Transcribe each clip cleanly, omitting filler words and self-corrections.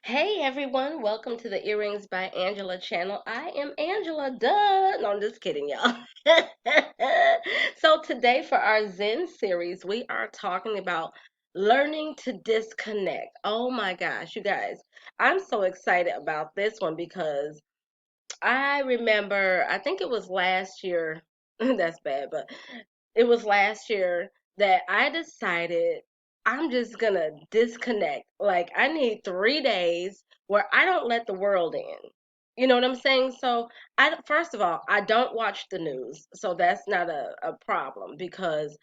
Hey everyone, welcome to the Earrings by Angela channel. I am Angela, duh. No, I'm just kidding, y'all. So today for our Zen series, we are talking about learning to disconnect. Oh my gosh, you guys, I'm so excited about this one because I remember, I think it was last year, that's bad, but it was last year that I decided I'm just gonna disconnect. Like, I need 3 days where I don't let the world in. You know what I'm saying? So, first of all, I don't watch the news. So, that's not a problem because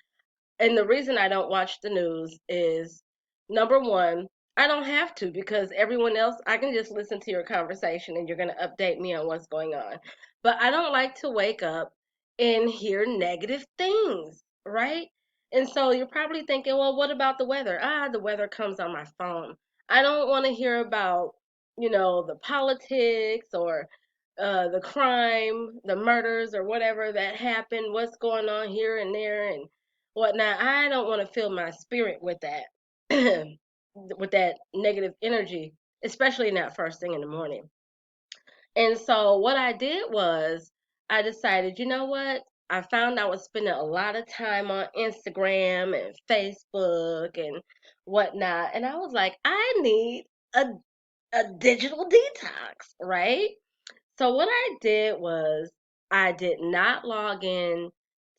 and the reason I don't watch the news is number one, I don't have to because everyone else, I can just listen to your conversation and you're going to update me on what's going on. But I don't like to wake up and hear negative things, right? And so you're probably thinking, well, what about the weather? The weather comes on my phone. I don't want to hear about, the politics or the crime, the murders, or whatever that happened, what's going on here and there, and whatnot. I don't want to fill my spirit with that, with that negative energy, especially not first thing in the morning. And so what I did was I decided, you know what? I found I was spending a lot of time on Instagram and Facebook and whatnot. And I was like, I need a, a digital detox, right? So what I did was I did not log in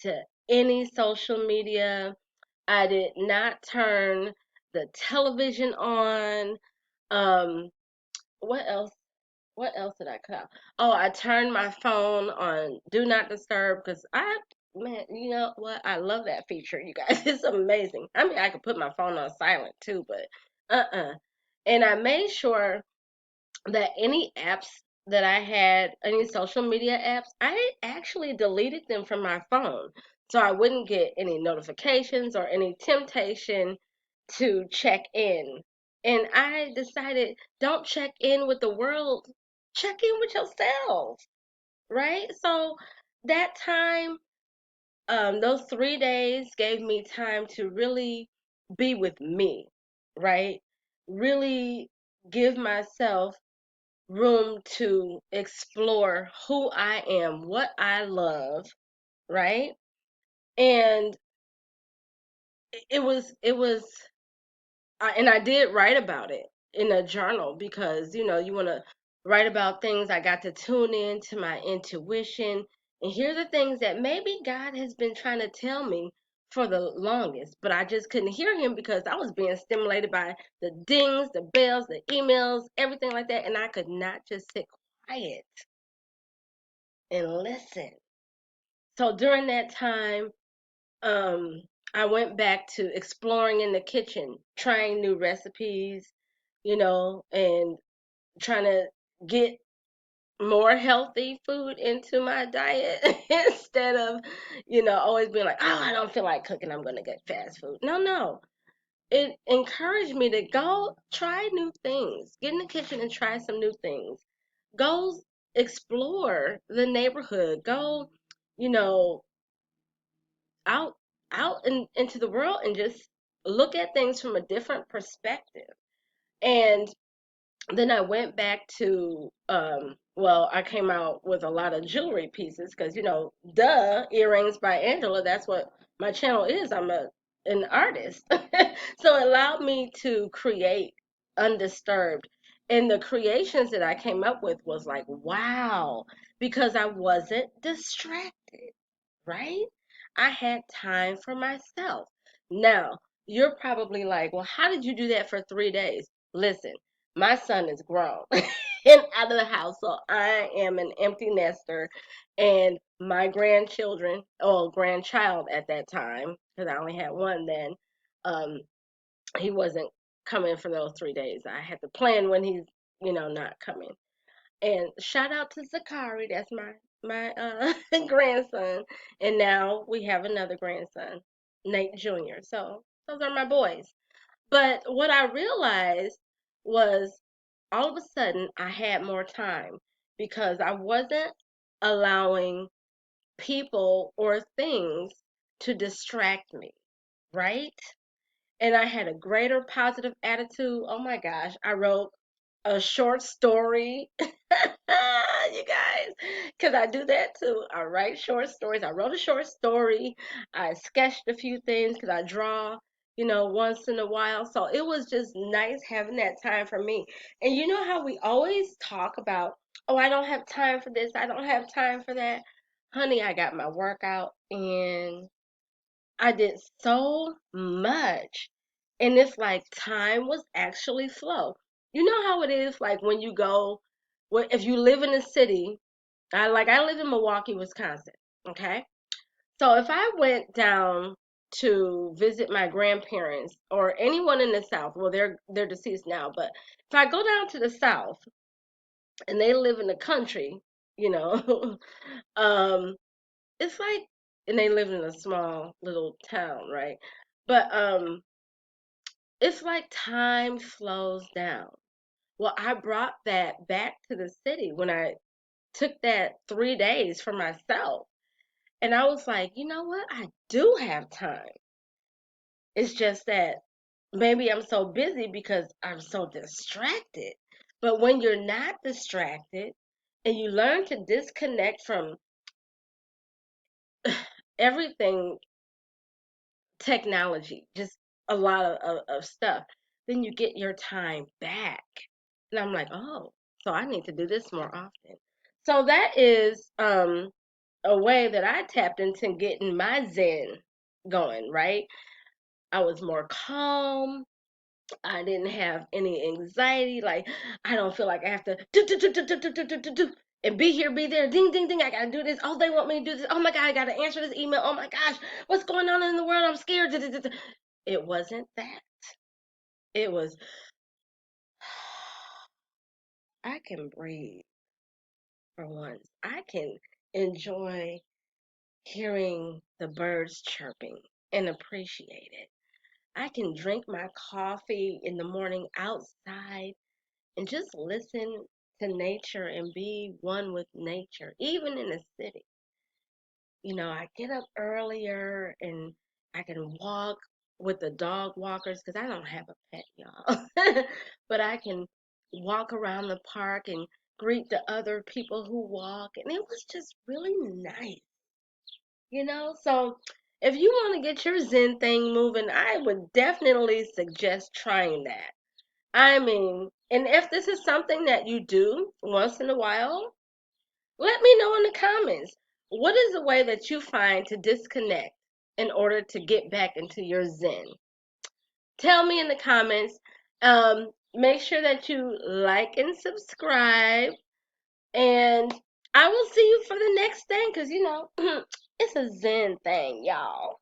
to any social media. I did not turn the television on. Um, what else? What else did I cut out? Oh, I turned my phone on do not disturb because man, you know what? I love that feature, you guys. It's amazing. I mean, I could put my phone on silent too, but uh-uh. And I made sure that any apps that I had, any social media apps, I actually deleted them from my phone so I wouldn't get any notifications or any temptation to check in. And I decided don't check in with the world, check in with yourself, right? So that time, those 3 days gave me time to really be with me, right? Really give myself room to explore who I am, what I love, right? And and I did write about it in a journal because, you want to write about things. I got to tune in to my intuition and hear the things that maybe God has been trying to tell me for the longest, but I just couldn't hear him because I was being stimulated by the dings, the bells, the emails, everything like that. And I could not just sit quiet and listen. So during that time, um, I went back to exploring in the kitchen, trying new recipes, and trying to get more healthy food into my diet instead of, always being like, oh, I don't feel like cooking, I'm going to get fast food. No, no. It encouraged me to go try new things, get in the kitchen and try some new things. Go explore the neighborhood. Go, you know, out into the world and just look at things from a different perspective. And then I went back to well, I came out with a lot of jewelry pieces because duh, earrings by Angela. That's what my channel is. I'm an artist, so it allowed me to create undisturbed. And the creations that I came up with was like wow, because I wasn't distracted, right? I had time for myself. Now, you're probably like, well, how did you do that for 3 days? Listen, my son is grown and out of the house, so I am an empty nester. And my grandchildren, or grandchild at that time, because I only had one then, um, he wasn't coming for those 3 days. I had to plan when he's, not coming. And shout out to Zakari, that's my grandson. And now we have another grandson, Nate Jr. So those are my boys. But what I realized was all of a sudden I had more time because I wasn't allowing people or things to distract me, right? And I had a greater positive attitude. Oh my gosh, I wrote a short story. You guys, because I do that too. I write short stories. I wrote a short story. I sketched a few things because I draw, once in a while. So it was just nice having that time for me. And you know how we always talk about, oh, I don't have time for this. I don't have time for that. Honey, I got my workout and I did so much. And it's like time was actually slow. You know how it is like when you go, if you live in a city, I live in Milwaukee, Wisconsin. Okay. So if I went down to visit my grandparents or anyone in the South, well, they're deceased now, but if I go down to the South and they live in the country, you know, um, it's like, and they live in a small little town, right? But it's like time slows down. Well, I brought that back to the city when I took that 3 days for myself. And I was like, you know what? I do have time. It's just that maybe I'm so busy because I'm so distracted. But when you're not distracted and you learn to disconnect from everything technology, just a lot of stuff, then you get your time back. And I'm like, oh, so I need to do this more often. So that is a way that I tapped into getting my Zen going, right? I was more calm. I didn't have any anxiety. Like, I don't feel like I have to do and be here, be there, ding, ding, ding. I gotta do this. Oh, they want me to do this. Oh my God, I gotta answer this email. Oh my gosh, what's going on in the world? I'm scared. It wasn't that. It was, I can breathe for once. I can enjoy hearing the birds chirping and appreciate it. I can drink my coffee in the morning outside and just listen to nature and be one with nature, even in the city. I get up earlier and I can walk with the dog walkers because I don't have a pet, y'all. But I can walk around the park and greet the other people who walk. And it was just really nice. So if you want to get your Zen thing moving, I would definitely suggest trying that. I mean, and if this is something that you do once in a while, let me know in the comments. What is a way that you find to disconnect in order to get back into your Zen? Tell me in the comments. Make sure that you like and subscribe. And I will see you for the next thing because, it's a Zen thing, y'all.